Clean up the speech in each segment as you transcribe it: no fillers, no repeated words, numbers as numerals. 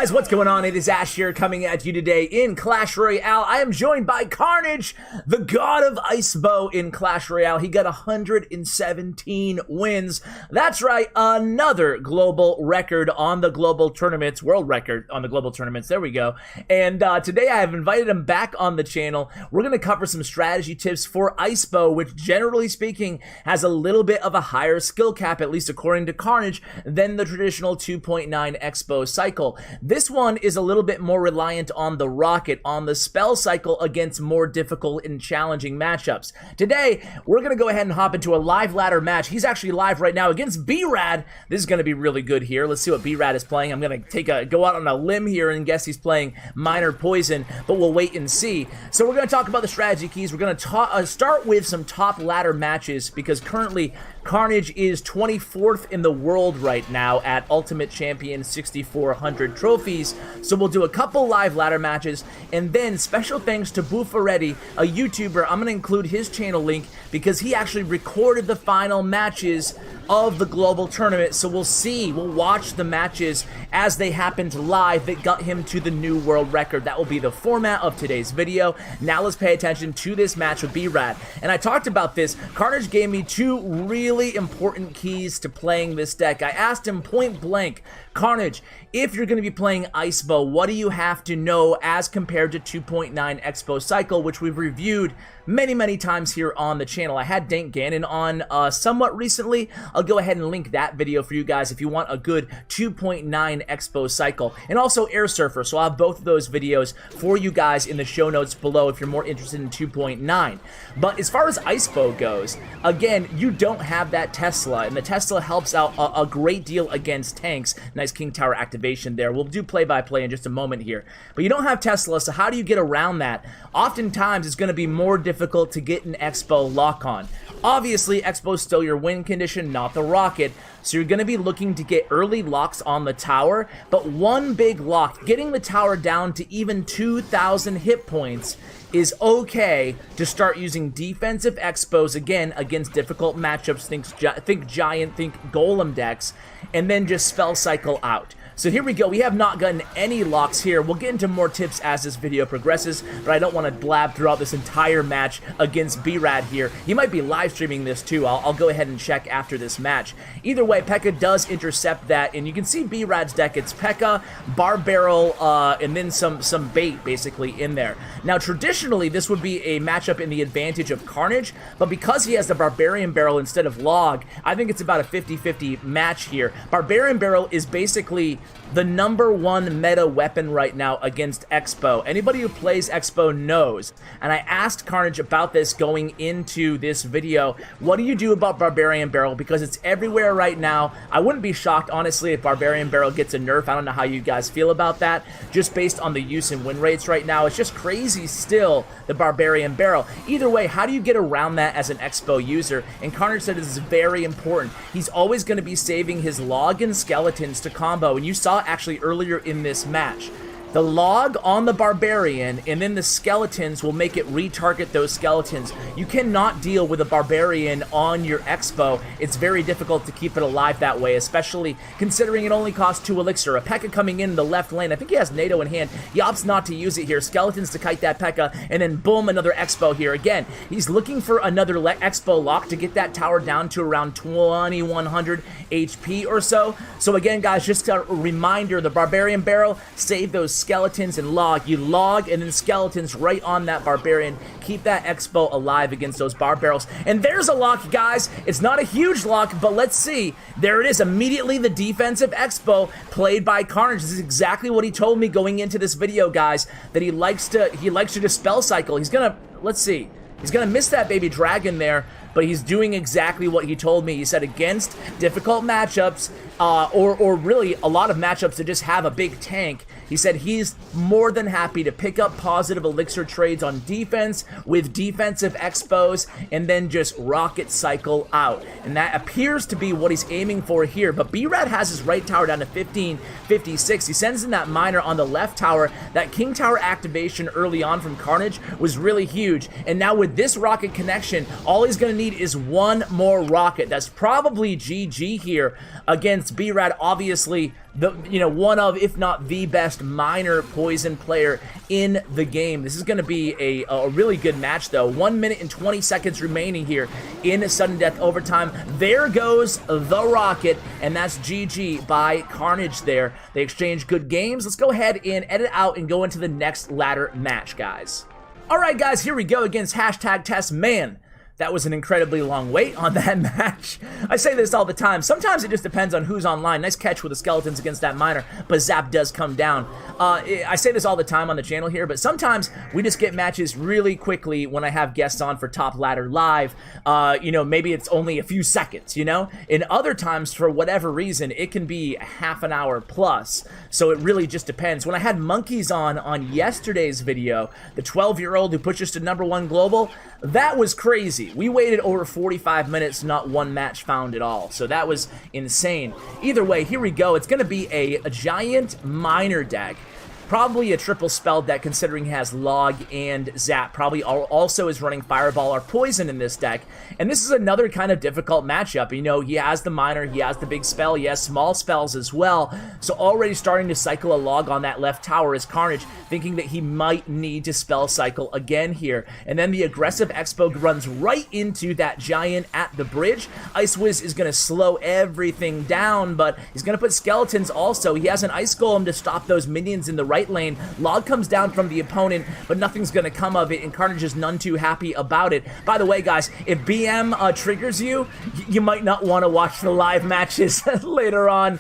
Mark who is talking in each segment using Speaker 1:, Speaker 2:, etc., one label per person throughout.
Speaker 1: guys, what's going on? It is Ash here coming at you today in Clash Royale. I am joined by Karnage, the god of Xbow in Clash Royale. He got 117 wins. That's right, another global record on the global tournaments, world record on the global tournaments. There we go. And today I have invited him back on the channel. We're going to cover some strategy tips for Xbow, which generally speaking has a little bit of a higher skill cap, at least according to Karnage, than the traditional 2.9 Xbow cycle. This one is a little bit more reliant on the rocket, on the spell cycle against more difficult and challenging matchups. Today, we're going to go ahead and hop into a live ladder match. He's actually live right now against B-Rad. This is going to be really good here. Let's see what B-Rad is playing. I'm going to go out on a limb here and guess he's playing Minor Poison, but we'll wait and see. So we're going to talk about the strategy keys. We're going to start with some top ladder matches because currently Karnage is 24th in the world right now at Ultimate Champion 6400 trophies. So we'll do a couple live ladder matches, and then special thanks to Buffaretti, a YouTuber. I'm going to include his channel link because he actually recorded the final matches of the global tournament. So we'll watch the matches as they happened live that got him to the new world record. That will be the format of today's video. Now let's pay attention to this match with B-Rad. And I talked about this. Karnage gave me two really important keys to playing this deck. I asked him point blank, Karnage, if you're going to be playing Xbow, what do you have to know as compared to 2.9 Xbow cycle, which we've reviewed many times here on the channel. I had Dank Gannon on somewhat recently. I'll go ahead and link that video for you guys if you want a good 2.9 Xbow cycle, and also Air Surfer. So I'll have both of those videos for you guys in the show notes below if you're more interested in 2.9. But as far as Xbow goes, again, you don't have that Tesla, and the Tesla helps out a great deal against tanks. Nice King Tower activation there. We'll do play-by-play in just a moment here. But you don't have Tesla, so how do you get around that? Oftentimes, it's going to be more difficult to get an Xbow lock-on. Obviously, Xbow's still your win condition, not the rocket, so you're going to be looking to get early locks on the tower, but one big lock, getting the tower down to even 2,000 hit points, is okay to start using defensive Xbows again against difficult matchups. Think Giant, think Golem decks, and then just spell cycle out. So here we go. We have not gotten any locks here. We'll get into more tips as this video progresses, but I don't want to blab throughout this entire match against B-Rad here. He might be live streaming this too. I'll go ahead and check after this match. Either way, P.E.K.K.A does intercept that, and you can see B-Rad's deck. It's P.E.K.K.A, Bar Barrel, and then some bait basically in there. Now, traditionally, this would be a matchup in the advantage of Karnage, but because he has the Barbarian Barrel instead of Log, I think it's about a 50-50 match here. Barbarian Barrel is basically the #1 meta weapon right now against Xbow. Anybody who plays Xbow knows. And I asked Karnage about this going into this video. What do you do about Barbarian Barrel? Because it's everywhere right now. I wouldn't be shocked, honestly, if Barbarian Barrel gets a nerf. I don't know how you guys feel about that. Just based on the use and win rates right now, it's just crazy still, the Barbarian Barrel. Either way, how do you get around that as an Xbow user? And Karnage said this is very important. He's always going to be saving his Log and Skeletons to combo. And you saw actually earlier in this match. The Log on the Barbarian and then the Skeletons will make it retarget those Skeletons. You cannot deal with a Barbarian on your Xbow. It's very difficult to keep it alive that way, especially considering it only costs 2 elixir. A P.E.K.K.A coming in the left lane. I think he has NATO in hand. He opts not to use it here. Skeletons to kite that P.E.K.K.A, and then boom, another Xbow here. Again, he's looking for another Xbow lock to get that tower down to around 2100 HP or so. So again, guys, just a reminder, the Barbarian Barrel, save those Skeletons and Log. You Log and then Skeletons right on that Barbarian. Keep that Xbow alive against those Bar Barrels. And there's a lock, guys. It's not a huge lock, but let's see. There it is. Immediately the defensive Xbow played by Karnage. This is exactly what he told me going into this video, guys, that he likes to just spell cycle. He's gonna, let's see. He's gonna miss that baby dragon there, but he's doing exactly what he told me. He said against difficult matchups, or really a lot of matchups that just have a big tank, he said he's more than happy to pick up positive elixir trades on defense with defensive Xbows and then just rocket cycle out. And that appears to be what he's aiming for here. But B-Rad has his right tower down to 1556. He sends in that miner on the left tower. That King Tower activation early on from Karnage was really huge. And now with this rocket connection, all he's going to need is one more rocket. That's probably GG here against B-Rad. Obviously, one of, if not the best miner poison player in the game. This is going to be a really good match, though. 1 minute and 20 seconds remaining here in sudden death overtime. There goes the rocket, and that's GG by Karnage there. They exchange good games. Let's go ahead and edit out and go into the next ladder match, guys. All right, guys, here we go against #test. Man, that was an incredibly long wait on that match. I say this all the time. Sometimes it just depends on who's online. Nice catch with the skeletons against that miner, but Zap does come down. I say this all the time on the channel here, but sometimes we just get matches really quickly when I have guests on for Top Ladder Live. Maybe it's only a few seconds, And other times, for whatever reason, it can be half an hour plus. So it really just depends. When I had Monkeys on yesterday's video, the 12-year-old who pushes to #1 global, that was crazy. We waited over 45 minutes, not one match found at all. So that was insane. Either way, here we go. It's going to be a giant miner deck. Probably a triple spell deck, considering he has Log and Zap. Probably also is running Fireball or Poison in this deck. And this is another kind of difficult matchup. He has the Miner, he has the big spell, he has small spells as well. So already starting to cycle a Log on that left tower is Karnage, thinking that he might need to spell cycle again here. And then the aggressive Xbow runs right into that Giant at the bridge. Ice Wiz is going to slow everything down, but he's going to put Skeletons also. He has an Ice Golem to stop those minions in the right lane. Log comes down from the opponent, but nothing's going to come of it, and Karnage is none too happy about it. By the way, guys, if BM triggers you, you might not want to watch the live matches later on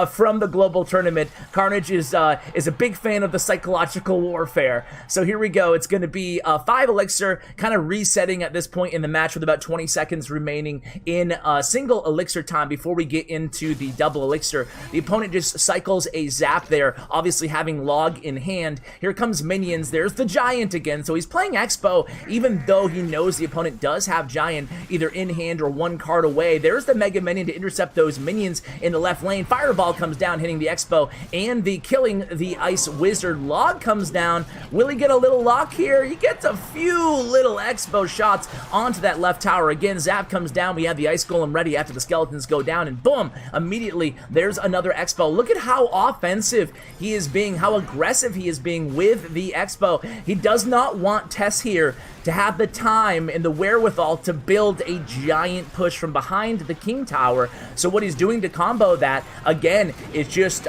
Speaker 1: from the global tournament. Karnage is a big fan of the psychological warfare. So here we go. It's going to be 5 elixir, kind of resetting at this point in the match with about 20 seconds remaining in single elixir time before we get into the double elixir. The opponent just cycles a Zap there, obviously having Log in hand. Here comes minions. There's the Giant again. So he's playing Xbow, even though he knows the opponent does have Giant either in hand or one card away. There's the Mega Minion to intercept those minions in the left lane. Fireball comes down, hitting the Xbow, and killing the Ice Wizard. Log comes down. Will he get a little lock here? He gets a few little Xbow shots onto that left tower. Again, Zap comes down. We have the Ice Golem ready after the skeletons go down, and boom, immediately there's another Xbow. Look at how offensive he is being, how aggressive he is being with the Xbow. He does not want Tess here to have the time and the wherewithal to build a giant push from behind the King Tower. So what he's doing to combo that, again, is just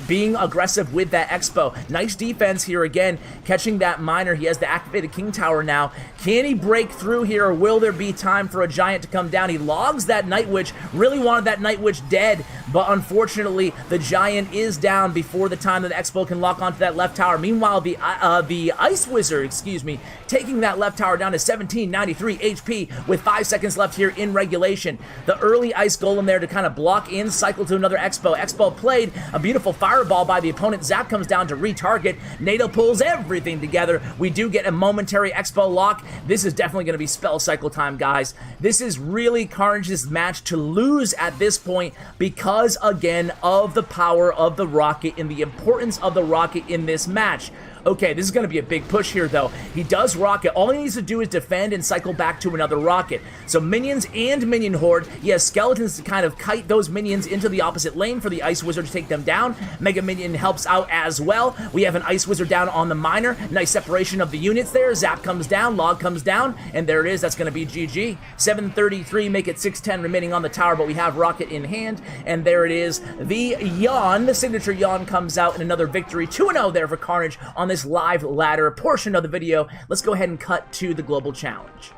Speaker 1: being aggressive with that Xbow. Nice defense here again, catching that Miner. He has the activated King Tower now. Can he break through here, or will there be time for a Giant to come down? He logs that Night Witch, really wanted that Night Witch dead, but unfortunately the Giant is down before the time that the Xbow can lock onto that left tower. Meanwhile, the Ice Wizard, taking that left tower down to 1793 HP with 5 seconds left here in regulation. The early Ice Golem there to kind of block in, cycle to another Xbow. Xbow played a beautiful Fireball by the opponent. Zap comes down to retarget. NATO pulls everything together. We do get a momentary Xbow lock. This is definitely going to be spell cycle time, guys. This is really Karnage's match to lose at this point because, again, of the power of the Rocket and the importance of the Rocket in this match. Okay, this is going to be a big push here, though. He does Rocket. All he needs to do is defend and cycle back to another Rocket. So minions and Minion Horde. He has Skeletons to kind of kite those minions into the opposite lane for the Ice Wizard to take them down. Mega Minion helps out as well. We have an Ice Wizard down on the Miner. Nice separation of the units there. Zap comes down, Log comes down, and there it is. That's going to be GG. 733, make it 610 remaining on the tower, but we have Rocket in hand, and there it is. The Yawn, the signature Yawn comes out, and another victory. 2-0 there for Karnage on this live ladder portion of the video. Let's go ahead and cut to the global challenge.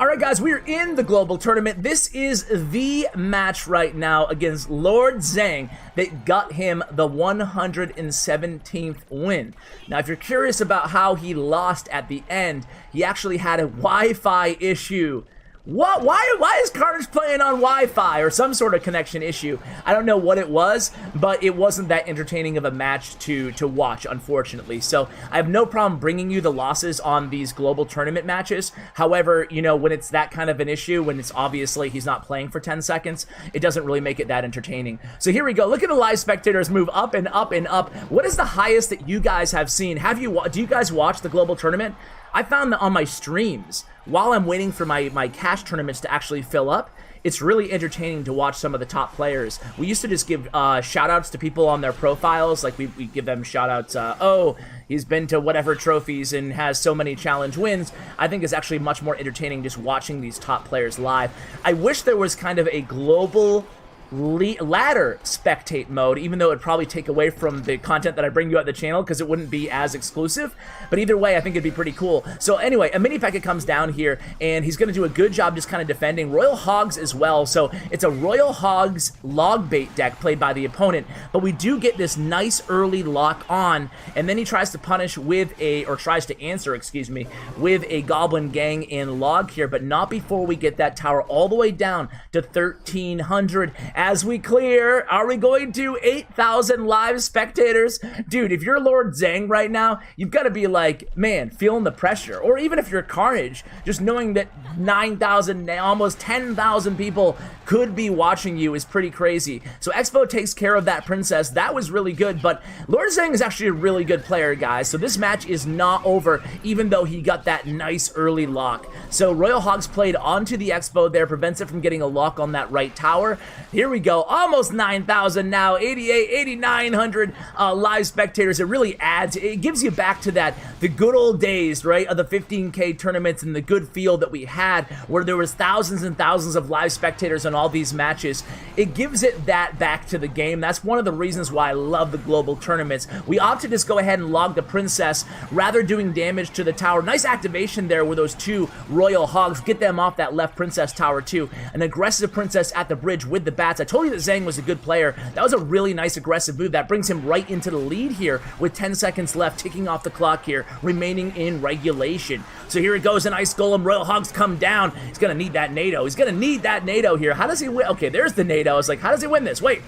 Speaker 1: Alright guys, we are in the global tournament. This is the match right now against Lord Zhang that got him the 117th win. Now if you're curious about how he lost at the end, he actually had a Wi-Fi issue. What? Why is Karnage playing on Wi-Fi or some sort of connection issue? I don't know what it was, but it wasn't that entertaining of a match to watch, unfortunately. So I have no problem bringing you the losses on these global tournament matches. However, when it's that kind of an issue, when it's obviously he's not playing for 10 seconds, it doesn't really make it that entertaining. So here we go. Look at the live spectators move up and up and up. What is the highest that you guys have seen? Do you guys watch the global tournament? I found that on my streams, while I'm waiting for my cash tournaments to actually fill up, it's really entertaining to watch some of the top players. We used to just give shout-outs to people on their profiles, like we give them shout-outs, oh, he's been to whatever trophies and has so many challenge wins. I think it's actually much more entertaining just watching these top players live. I wish there was kind of a global ladder spectate mode, even though it'd probably take away from the content that I bring you at the channel because it wouldn't be as exclusive. But either way, I think it'd be pretty cool. So anyway, a mini packet comes down here, and he's going to do a good job just kind of defending. Royal Hogs as well, so it's a Royal Hogs log bait deck played by the opponent, but we do get this nice early lock on, and then he tries to punish with tries to answer, excuse me, with a Goblin Gang in log here, but not before we get that tower all the way down to 1,300. As we clear, are we going to 8,000 live spectators? Dude, if you're Lord Zhang right now, you've got to be like, man, feeling the pressure. Or even if you're Karnage, just knowing that 9,000, almost 10,000 people could be watching you is pretty crazy. So Xbow takes care of that princess. That was really good, but Lord Zhang is actually a really good player, guys. So this match is not over, even though he got that nice early lock. So Royal Hogs played onto the Xbow there, prevents it from getting a lock on that right tower. Here we go, almost 9,000 now, 88, 8,900 live spectators. It really adds, it gives you back to the good old days, right, of the 15K tournaments and the good feel that we had, where there was thousands and thousands of live spectators on all these matches. It gives it that back to the game. That's one of the reasons why I love the global tournaments. We opt to just go ahead and log the princess, rather doing damage to the tower. Nice activation there with those two Royal Hogs. Get them off that left princess tower too. An aggressive princess at the bridge with the bats. I told you that Zhang was a good player. That was a really nice aggressive move. That brings him right into the lead here with 10 seconds left, ticking off the clock here, remaining in regulation. So here it goes, an Ice Golem. Royal Hogs come down. He's going to need that NATO. He's going to need that NATO here. How does he win? Okay, there's the NATO. I was like, how does he win this? Wait.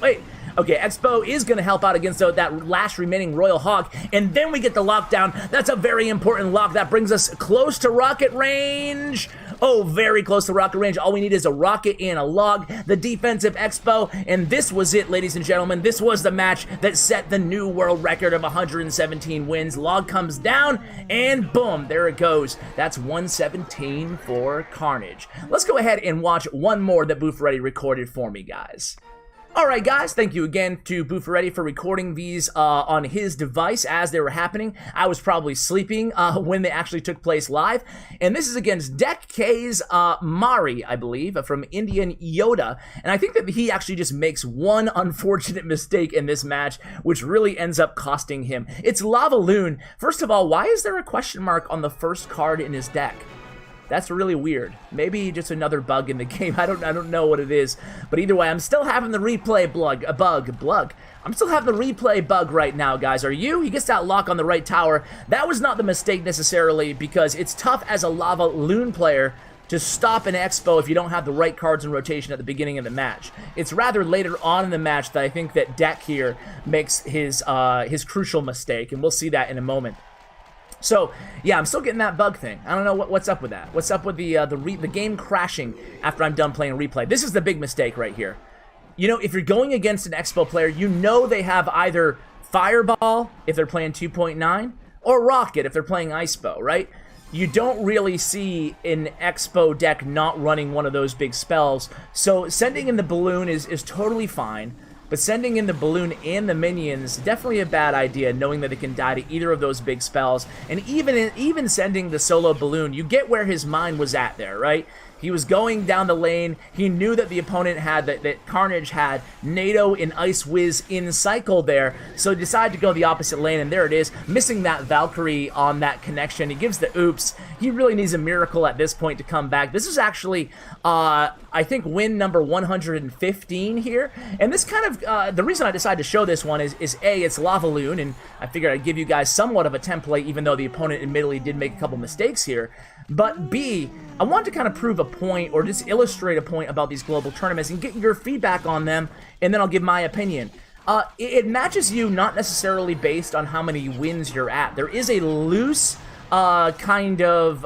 Speaker 1: Okay, Xbow is going to help out against that last remaining Royal Hog, and then we get the lockdown. That's a very important lock. That brings us close to rocket range. Oh, very close to rocket range. All we need is a rocket and a log. The defensive Xbow, and this was it, ladies and gentlemen. This was the match that set the new world record of 117 wins. Log comes down, and boom, there it goes. That's 117 for Karnage. Let's go ahead and watch one more that Bufferetti recorded for me, guys. Alright guys, thank you again to Bufferetti for recording these on his device as they were happening. I was probably sleeping when they actually took place live. And this is against Deck K's Mari, I believe, from Indian Yoda. And I think that he actually just makes one unfortunate mistake in this match, which really ends up costing him. It's Lava Loon. First of all, why is there a question mark on the first card in his deck? That's really weird. Maybe just another bug in the game. I don't know what it is. But either way, I'm still having the replay bug. I'm still having the replay bug right now, guys. Are you? He gets that lock on the right tower. That was not the mistake necessarily, because it's tough as a Lava Loon player to stop an Xbow if you don't have the right cards in rotation at the beginning of the match. It's rather later on in the match that I think that Deck here makes his crucial mistake, and we'll see that in a moment. So, yeah, I'm still getting that bug thing. I don't know what's up with that. What's up with the game crashing after I'm done playing replay? This is the big mistake right here. You know, if you're going against an Xbow player, you know they have either Fireball if they're playing 2.9 or Rocket if they're playing Icebow, right? You don't really see an Xbow deck not running one of those big spells. So sending in the balloon is totally fine. But sending in the balloon and the minions, definitely a bad idea, knowing that it can die to either of those big spells. And even sending the solo balloon, you get where his mind was at there, right? He was going down the lane. He knew that the opponent had, that Karnage had NATO and Ice Wiz in cycle there, so he decided to go the opposite lane, and there it is, missing that Valkyrie on that connection. He gives the oops. He really needs a miracle at this point to come back. This is actually, I think, win number 115 here, and this kind of, the reason I decided to show this one is A, it's Lava Loon, and I figured I'd give you guys somewhat of a template, even though the opponent admittedly did make a couple mistakes here, but B, I want to kind of prove a point or just illustrate a point about these global tournaments and get your feedback on them, and then I'll give my opinion. It matches you not necessarily based on how many wins you're at. There is a loose kind of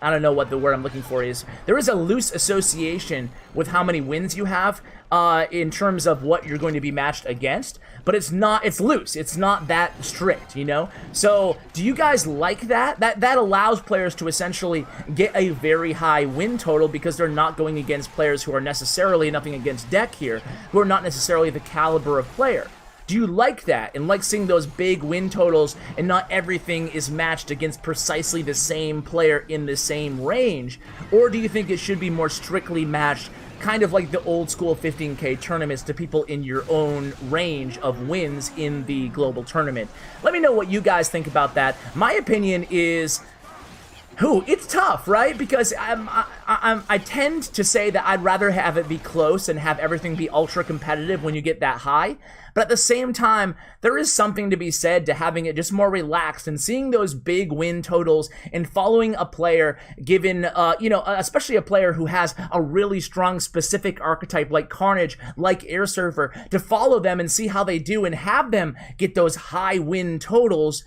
Speaker 1: I don't know what the word I'm looking for is. There is a loose association with how many wins you have in terms of what you're going to be matched against, but it's loose. It's not that strict, you know? So do you guys like that? That allows players to essentially get a very high win total because they're not going against players who are necessarily, nothing against deck here, who are not necessarily the caliber of player. Do you like that and like seeing those big win totals and not everything is matched against precisely the same player in the same range? Or do you think it should be more strictly matched, kind of like the old school 15K tournaments, to people in your own range of wins in the global tournament? Let me know what you guys think about that. My opinion is, it's tough, right? Because I tend to say that I'd rather have it be close and have everything be ultra competitive when you get that high. But at the same time, there is something to be said to having it just more relaxed and seeing those big win totals and following a player given, you know, especially a player who has a really strong specific archetype like Karnage, like Air Surfer, to follow them and see how they do and have them get those high win totals.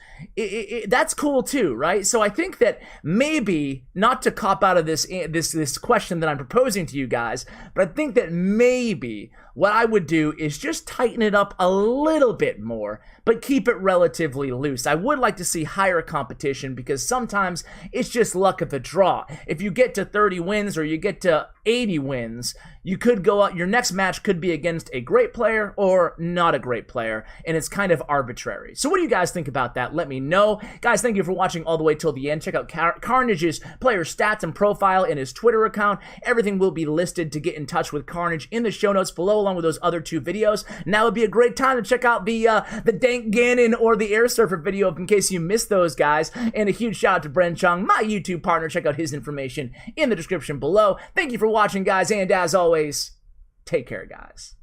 Speaker 1: That's cool too, right? So I think that maybe, not to cop out of this question that I'm proposing to you guys, but I think that maybe what I would do is just tighten it up a little bit more, but keep it relatively loose. I would like to see higher competition because sometimes it's just luck of the draw. If you get to 30 wins or you get to 80 wins, you could go out, your next match could be against a great player or not a great player, and it's kind of arbitrary. So what do you guys think about that? Let me know. Guys, thank you for watching all the way till the end. Check out Karnage's player stats and profile and his Twitter account. Everything will be listed to get in touch with Karnage in the show notes below, along with those other 2 videos. Now would be a great time to check out the Dank Ganon or the Air Surfer video in case you missed those guys. And a huge shout out to Bren Chong, my YouTube partner. Check out his information in the description below. Thank you for watching, guys, and as always, take care, guys.